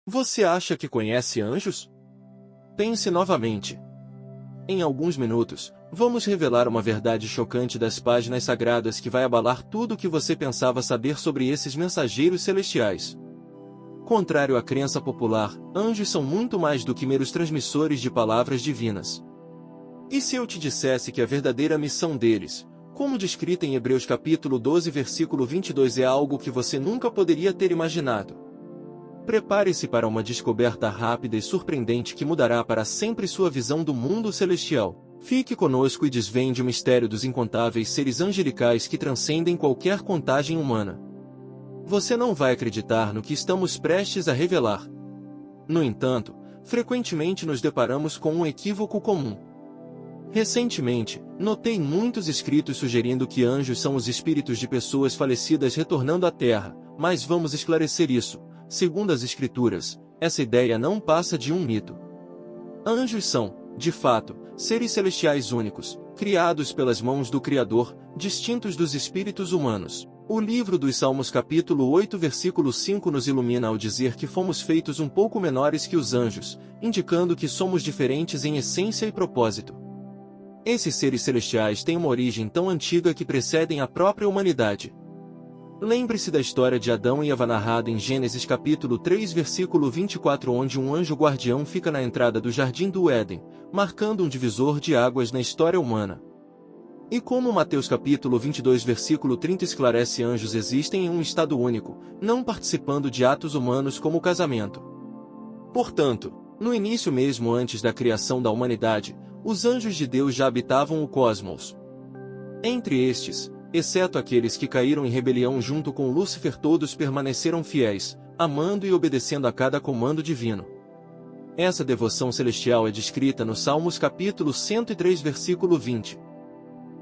Você acha que conhece anjos? Pense novamente. Em alguns minutos, vamos revelar uma verdade chocante das páginas sagradas que vai abalar tudo o que você pensava saber sobre esses mensageiros celestiais. Contrário à crença popular, anjos são muito mais do que meros transmissores de palavras divinas. E se eu te dissesse que a verdadeira missão deles, como descrita em Hebreus capítulo 12 versículo 22, é algo que você nunca poderia ter imaginado? Prepare-se para uma descoberta rápida e surpreendente que mudará para sempre sua visão do mundo celestial. Fique conosco e desvende o mistério dos incontáveis seres angelicais que transcendem qualquer contagem humana. Você não vai acreditar no que estamos prestes a revelar. No entanto, frequentemente nos deparamos com um equívoco comum. Recentemente, notei muitos escritos sugerindo que anjos são os espíritos de pessoas falecidas retornando à Terra, mas vamos esclarecer isso. Segundo as Escrituras, essa ideia não passa de um mito. Anjos são, de fato, seres celestiais únicos, criados pelas mãos do Criador, distintos dos espíritos humanos. O livro dos Salmos capítulo 8 versículo 5 nos ilumina ao dizer que fomos feitos um pouco menores que os anjos, indicando que somos diferentes em essência e propósito. Esses seres celestiais têm uma origem tão antiga que precedem a própria humanidade. Lembre-se da história de Adão e Eva narrada em Gênesis capítulo 3 versículo 24, onde um anjo guardião fica na entrada do jardim do Éden, marcando um divisor de águas na história humana. E como Mateus capítulo 22 versículo 30 esclarece, anjos existem em um estado único, não participando de atos humanos como o casamento. Portanto, no início mesmo antes da criação da humanidade, os anjos de Deus já habitavam o cosmos. Entre estes, exceto aqueles que caíram em rebelião junto com Lúcifer, todos permaneceram fiéis, amando e obedecendo a cada comando divino. Essa devoção celestial é descrita no Salmos capítulo 103 versículo 20.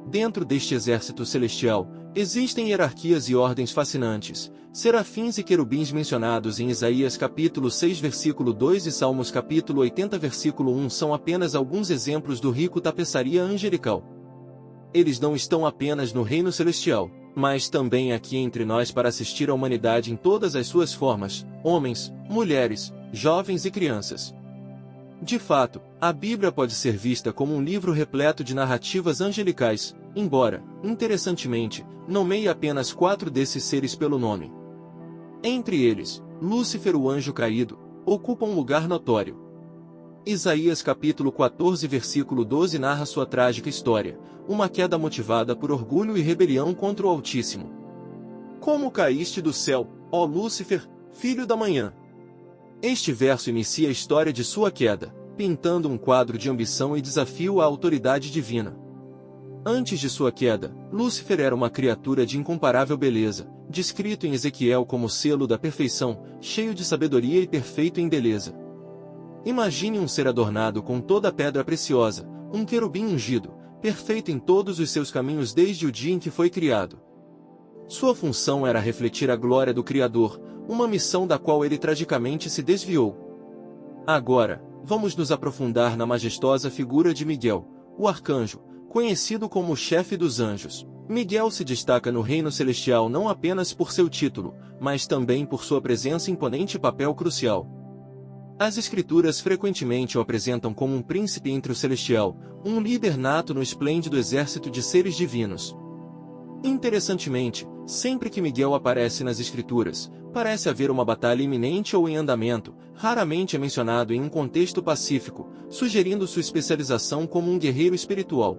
Dentro deste exército celestial, existem hierarquias e ordens fascinantes. Serafins e querubins mencionados em Isaías capítulo 6 versículo 2 e Salmos capítulo 80 versículo 1 são apenas alguns exemplos do rico tapeçaria angelical. Eles não estão apenas no reino celestial, mas também aqui entre nós para assistir à humanidade em todas as suas formas, homens, mulheres, jovens e crianças. De fato, a Bíblia pode ser vista como um livro repleto de narrativas angelicais, embora, interessantemente, nomeie apenas 4 desses seres pelo nome. Entre eles, Lúcifer, o anjo caído, ocupa um lugar notório. Isaías capítulo 14 versículo 12 narra sua trágica história, uma queda motivada por orgulho e rebelião contra o Altíssimo. Como caíste do céu, ó Lúcifer, filho da manhã! Este verso inicia a história de sua queda, pintando um quadro de ambição e desafio à autoridade divina. Antes de sua queda, Lúcifer era uma criatura de incomparável beleza, descrito em Ezequiel como selo da perfeição, cheio de sabedoria e perfeito em beleza. Imagine um ser adornado com toda a pedra preciosa, um querubim ungido, perfeito em todos os seus caminhos desde o dia em que foi criado. Sua função era refletir a glória do Criador, uma missão da qual ele tragicamente se desviou. Agora, vamos nos aprofundar na majestosa figura de Miguel, o arcanjo, conhecido como o chefe dos anjos. Miguel se destaca no reino celestial não apenas por seu título, mas também por sua presença imponente e papel crucial. As Escrituras frequentemente o apresentam como um príncipe entre o celestial, um líder nato no esplêndido exército de seres divinos. Interessantemente, sempre que Miguel aparece nas Escrituras, parece haver uma batalha iminente ou em andamento, raramente é mencionado em um contexto pacífico, sugerindo sua especialização como um guerreiro espiritual.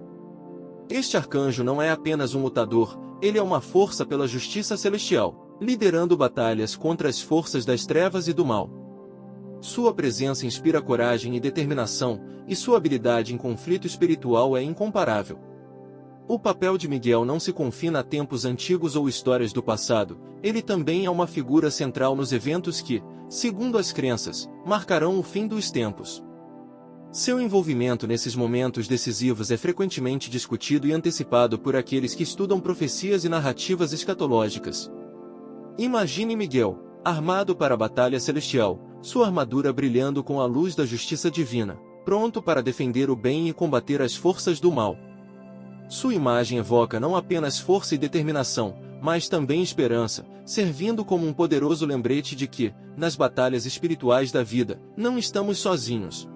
Este arcanjo não é apenas um lutador, ele é uma força pela justiça celestial, liderando batalhas contra as forças das trevas e do mal. Sua presença inspira coragem e determinação, e sua habilidade em conflito espiritual é incomparável. O papel de Miguel não se confina a tempos antigos ou histórias do passado, ele também é uma figura central nos eventos que, segundo as crenças, marcarão o fim dos tempos. Seu envolvimento nesses momentos decisivos é frequentemente discutido e antecipado por aqueles que estudam profecias e narrativas escatológicas. Imagine Miguel, armado para a batalha celestial, sua armadura brilhando com a luz da justiça divina, pronto para defender o bem e combater as forças do mal. Sua imagem evoca não apenas força e determinação, mas também esperança, servindo como um poderoso lembrete de que, nas batalhas espirituais da vida, não estamos sozinhos.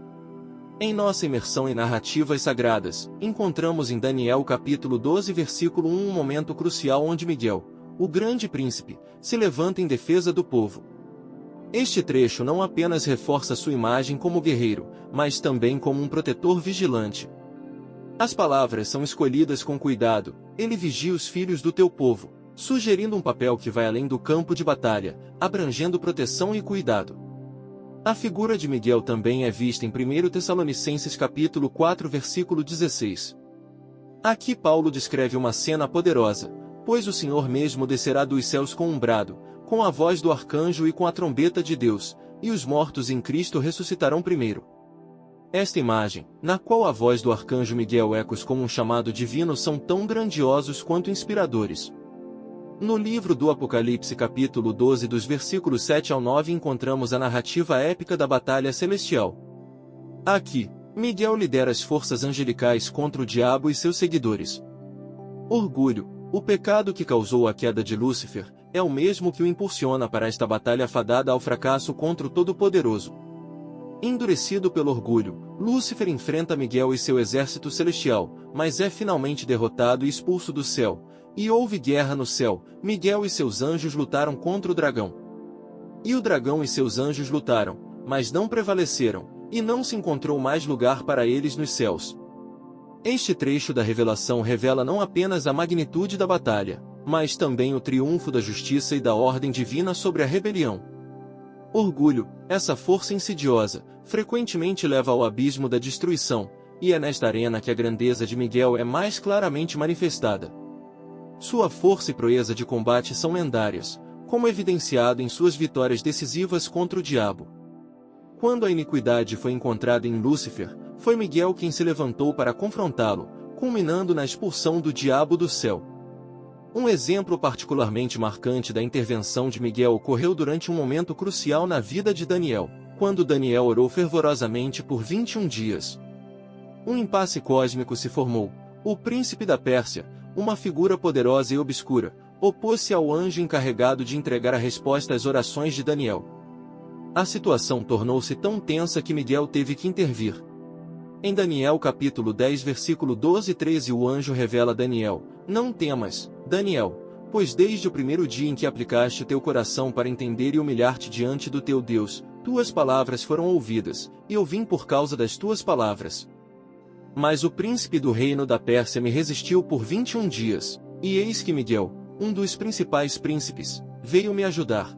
Em nossa imersão em narrativas sagradas, encontramos em Daniel capítulo 12 versículo 1 um momento crucial onde Miguel, o grande príncipe, se levanta em defesa do povo. Este trecho não apenas reforça sua imagem como guerreiro, mas também como um protetor vigilante. As palavras são escolhidas com cuidado: ele vigia os filhos do teu povo, sugerindo um papel que vai além do campo de batalha, abrangendo proteção e cuidado. A figura de Miguel também é vista em 1 Tessalonicenses capítulo 4 versículo 16. Aqui Paulo descreve uma cena poderosa, pois o Senhor mesmo descerá dos céus com um brado, com a voz do arcanjo e com a trombeta de Deus, e os mortos em Cristo ressuscitarão primeiro. Esta imagem, na qual a voz do arcanjo Miguel ecos como um chamado divino, são tão grandiosos quanto inspiradores. No livro do Apocalipse capítulo 12 dos versículos 7 ao 9 encontramos a narrativa épica da batalha celestial. Aqui, Miguel lidera as forças angelicais contra o diabo e seus seguidores. Orgulho, o pecado que causou a queda de Lúcifer, é o mesmo que o impulsiona para esta batalha fadada ao fracasso contra o Todo-Poderoso. Endurecido pelo orgulho, Lúcifer enfrenta Miguel e seu exército celestial, mas é finalmente derrotado e expulso do céu. E houve guerra no céu. Miguel e seus anjos lutaram contra o dragão. E o dragão e seus anjos lutaram, mas não prevaleceram, e não se encontrou mais lugar para eles nos céus. Este trecho da revelação revela não apenas a magnitude da batalha, mas também o triunfo da justiça e da ordem divina sobre a rebelião. Orgulho, essa força insidiosa, frequentemente leva ao abismo da destruição, e é nesta arena que a grandeza de Miguel é mais claramente manifestada. Sua força e proeza de combate são lendárias, como evidenciado em suas vitórias decisivas contra o diabo. Quando a iniquidade foi encontrada em Lúcifer, foi Miguel quem se levantou para confrontá-lo, culminando na expulsão do diabo do céu. Um exemplo particularmente marcante da intervenção de Miguel ocorreu durante um momento crucial na vida de Daniel, quando Daniel orou fervorosamente por 21 dias. Um impasse cósmico se formou. O príncipe da Pérsia, uma figura poderosa e obscura, opôs-se ao anjo encarregado de entregar a resposta às orações de Daniel. A situação tornou-se tão tensa que Miguel teve que intervir. Em Daniel capítulo 10 versículo 12 e 13 o anjo revela a Daniel: não temas, Daniel, pois desde o primeiro dia em que aplicaste o teu coração para entender e humilhar-te diante do teu Deus, tuas palavras foram ouvidas, e eu vim por causa das tuas palavras. Mas o príncipe do reino da Pérsia me resistiu por 21 dias, e eis que Miguel, um dos principais príncipes, veio me ajudar.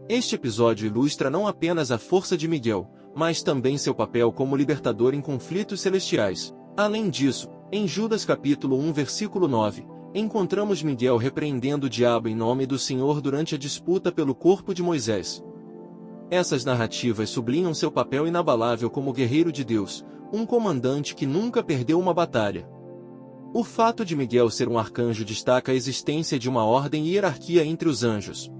Este episódio ilustra não apenas a força de Miguel, mas também seu papel como libertador em conflitos celestiais. Além disso, em Judas capítulo 1 versículo 9, encontramos Miguel repreendendo o diabo em nome do Senhor durante a disputa pelo corpo de Moisés. Essas narrativas sublinham seu papel inabalável como guerreiro de Deus, um comandante que nunca perdeu uma batalha. O fato de Miguel ser um arcanjo destaca a existência de uma ordem e hierarquia entre os anjos.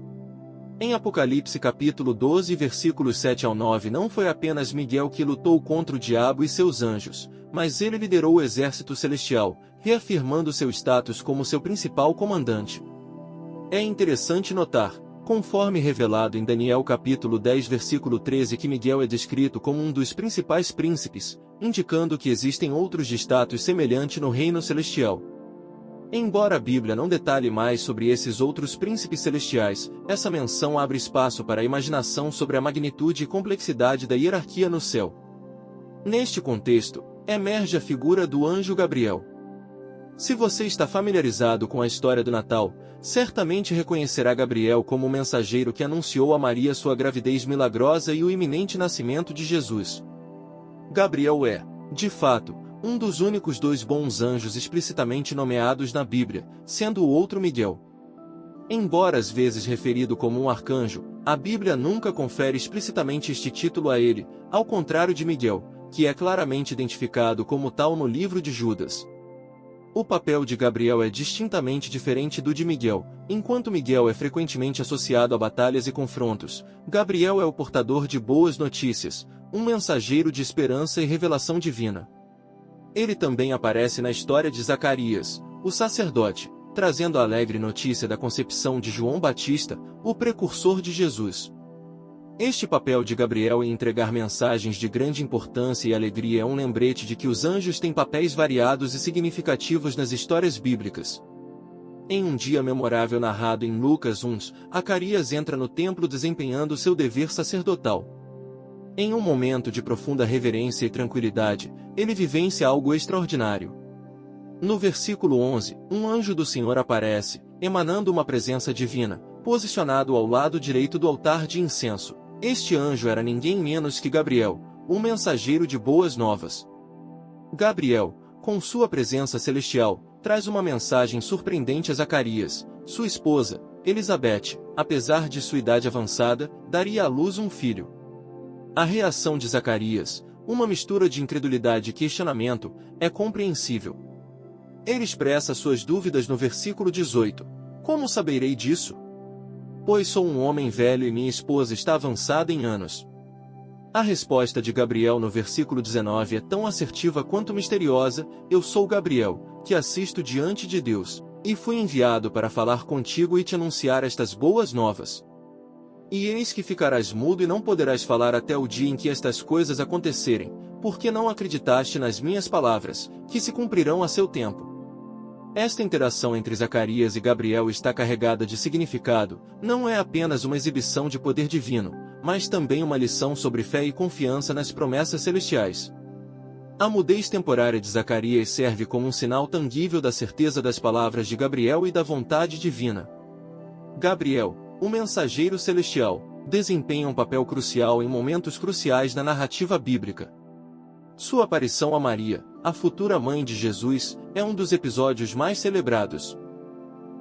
Em Apocalipse capítulo 12 versículos 7 ao 9 não foi apenas Miguel que lutou contra o diabo e seus anjos, mas ele liderou o exército celestial, reafirmando seu status como seu principal comandante. É interessante notar, conforme revelado em Daniel capítulo 10 versículo 13, que Miguel é descrito como um dos principais príncipes, indicando que existem outros de status semelhante no reino celestial. Embora a Bíblia não detalhe mais sobre esses outros príncipes celestiais, essa menção abre espaço para a imaginação sobre a magnitude e complexidade da hierarquia no céu. Neste contexto, emerge a figura do anjo Gabriel. Se você está familiarizado com a história do Natal, certamente reconhecerá Gabriel como o mensageiro que anunciou a Maria sua gravidez milagrosa e o iminente nascimento de Jesus. Gabriel é, de fato, um dos únicos dois bons anjos explicitamente nomeados na Bíblia, sendo o outro Miguel. Embora às vezes referido como um arcanjo, a Bíblia nunca confere explicitamente este título a ele, ao contrário de Miguel, que é claramente identificado como tal no livro de Judas. O papel de Gabriel é distintamente diferente do de Miguel. Enquanto Miguel é frequentemente associado a batalhas e confrontos, Gabriel é o portador de boas notícias, um mensageiro de esperança e revelação divina. Ele também aparece na história de Zacarias, o sacerdote, trazendo a alegre notícia da concepção de João Batista, o precursor de Jesus. Este papel de Gabriel em entregar mensagens de grande importância e alegria é um lembrete de que os anjos têm papéis variados e significativos nas histórias bíblicas. Em um dia memorável narrado em Lucas 1, Zacarias entra no templo desempenhando seu dever sacerdotal. Em um momento de profunda reverência e tranquilidade, ele vivencia algo extraordinário. No versículo 11, um anjo do Senhor aparece, emanando uma presença divina, posicionado ao lado direito do altar de incenso. Este anjo era ninguém menos que Gabriel, o mensageiro de boas novas. Gabriel, com sua presença celestial, traz uma mensagem surpreendente a Zacarias. Sua esposa, Elizabeth, apesar de sua idade avançada, daria à luz um filho. A reação de Zacarias, uma mistura de incredulidade e questionamento, é compreensível. Ele expressa suas dúvidas no versículo 18. Como saberei disso? Pois sou um homem velho e minha esposa está avançada em anos. A resposta de Gabriel no versículo 19 é tão assertiva quanto misteriosa. Eu sou Gabriel, que assisto diante de Deus, e fui enviado para falar contigo e te anunciar estas boas novas. E eis que ficarás mudo e não poderás falar até o dia em que estas coisas acontecerem, porque não acreditaste nas minhas palavras, que se cumprirão a seu tempo. Esta interação entre Zacarias e Gabriel está carregada de significado, não é apenas uma exibição de poder divino, mas também uma lição sobre fé e confiança nas promessas celestiais. A mudez temporária de Zacarias serve como um sinal tangível da certeza das palavras de Gabriel e da vontade divina. Gabriel, o mensageiro celestial, desempenha um papel crucial em momentos cruciais na narrativa bíblica. Sua aparição a Maria, a futura mãe de Jesus, é um dos episódios mais celebrados.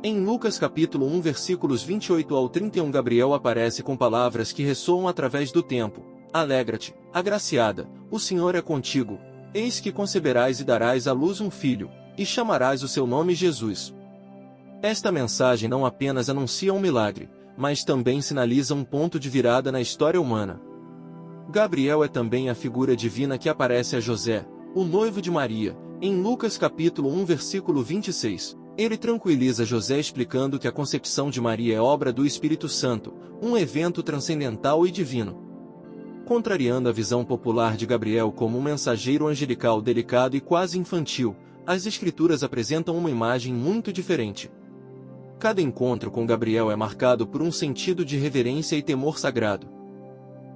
Em Lucas capítulo 1 versículos 28 ao 31 Gabriel aparece com palavras que ressoam através do tempo. Alegra-te, agraciada, o Senhor é contigo, eis que conceberás e darás à luz um filho, e chamarás o seu nome Jesus. Esta mensagem não apenas anuncia um milagre, mas também sinaliza um ponto de virada na história humana. Gabriel é também a figura divina que aparece a José, o noivo de Maria, em Lucas capítulo 1 versículo 26. Ele tranquiliza José explicando que a concepção de Maria é obra do Espírito Santo, um evento transcendental e divino. Contrariando a visão popular de Gabriel como um mensageiro angelical delicado e quase infantil, as Escrituras apresentam uma imagem muito diferente. Cada encontro com Gabriel é marcado por um sentido de reverência e temor sagrado.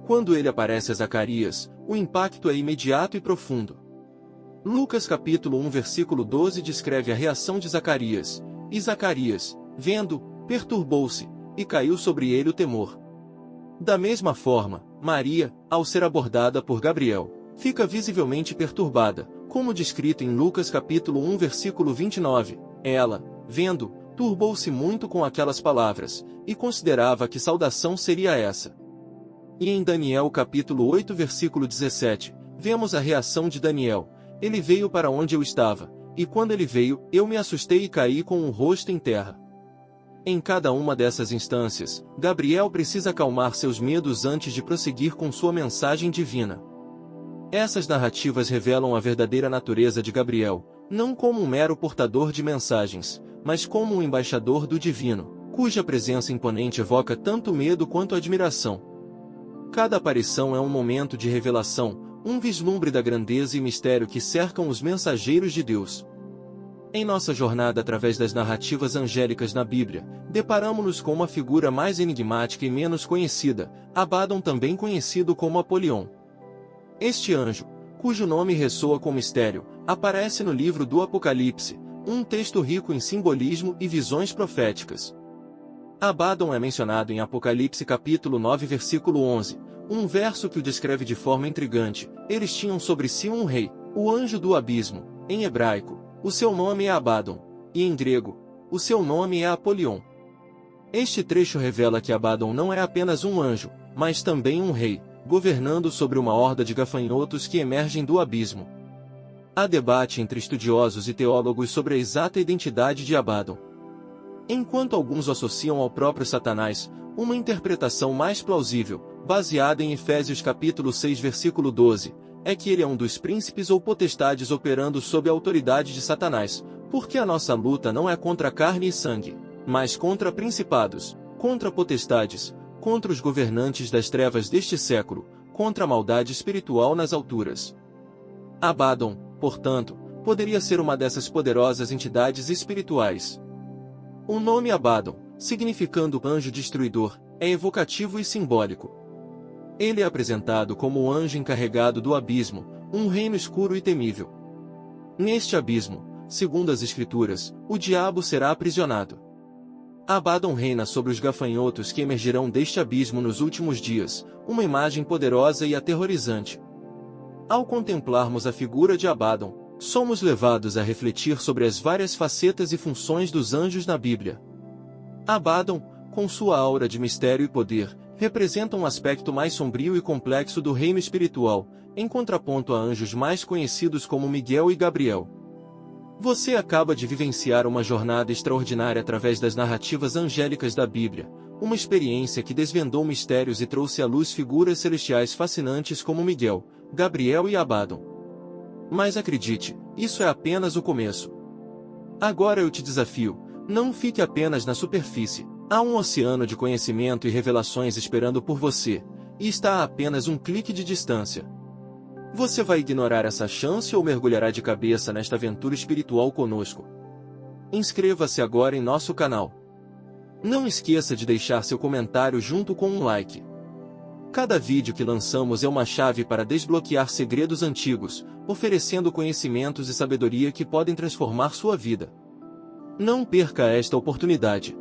Quando ele aparece a Zacarias, o impacto é imediato e profundo. Lucas capítulo 1 versículo 12 descreve a reação de Zacarias. E Zacarias, vendo, perturbou-se, e caiu sobre ele o temor. Da mesma forma, Maria, ao ser abordada por Gabriel, fica visivelmente perturbada, como descrito em Lucas capítulo 1 versículo 29. Ela, vendo, turbou-se muito com aquelas palavras, e considerava que saudação seria essa. E em Daniel capítulo 8 versículo 17, vemos a reação de Daniel. Ele veio para onde eu estava, e quando ele veio, eu me assustei e caí com o rosto em terra. Em cada uma dessas instâncias, Gabriel precisa acalmar seus medos antes de prosseguir com sua mensagem divina. Essas narrativas revelam a verdadeira natureza de Gabriel, não como um mero portador de mensagens, mas como um embaixador do divino, cuja presença imponente evoca tanto medo quanto admiração. Cada aparição é um momento de revelação, um vislumbre da grandeza e mistério que cercam os mensageiros de Deus. Em nossa jornada através das narrativas angélicas na Bíblia, deparamos-nos com uma figura mais enigmática e menos conhecida, Abaddon, também conhecido como Apolion. Este anjo, cujo nome ressoa com mistério, aparece no livro do Apocalipse, um texto rico em simbolismo e visões proféticas. Abaddon é mencionado em Apocalipse capítulo 9 versículo 11, um verso que o descreve de forma intrigante. Eles tinham sobre si um rei, o anjo do abismo. Em hebraico, o seu nome é Abaddon, e em grego, o seu nome é Apolion. Este trecho revela que Abaddon não é apenas um anjo, mas também um rei, governando sobre uma horda de gafanhotos que emergem do abismo. Há debate entre estudiosos e teólogos sobre a exata identidade de Abaddon. Enquanto alguns o associam ao próprio Satanás, uma interpretação mais plausível, baseada em Efésios capítulo 6 versículo 12, é que ele é um dos príncipes ou potestades operando sob a autoridade de Satanás, Porque a nossa luta não é contra carne e sangue, mas contra principados, contra potestades, contra os governantes das trevas deste século, contra a maldade espiritual nas alturas. Abaddon, portanto, poderia ser uma dessas poderosas entidades espirituais. O nome Abaddon, significando anjo destruidor, é evocativo e simbólico. Ele é apresentado como o anjo encarregado do abismo, um reino escuro e temível. Neste abismo, segundo as Escrituras, o diabo será aprisionado. Abaddon reina sobre os gafanhotos que emergirão deste abismo nos últimos dias, uma imagem poderosa e aterrorizante. Ao contemplarmos a figura de Abaddon, somos levados a refletir sobre as várias facetas e funções dos anjos na Bíblia. Abaddon, com sua aura de mistério e poder, representa um aspecto mais sombrio e complexo do reino espiritual, em contraponto a anjos mais conhecidos como Miguel e Gabriel. Você acaba de vivenciar uma jornada extraordinária através das narrativas angélicas da Bíblia, uma experiência que desvendou mistérios e trouxe à luz figuras celestiais fascinantes como Miguel, Gabriel e Abaddon. Mas acredite, isso é apenas o começo. Agora eu te desafio, não fique apenas na superfície. Há um oceano de conhecimento e revelações esperando por você, e está a apenas um clique de distância. Você vai ignorar essa chance ou mergulhará de cabeça nesta aventura espiritual conosco? Inscreva-se agora em nosso canal. Não esqueça de deixar seu comentário junto com um like. Cada vídeo que lançamos é uma chave para desbloquear segredos antigos, oferecendo conhecimentos e sabedoria que podem transformar sua vida. Não perca esta oportunidade.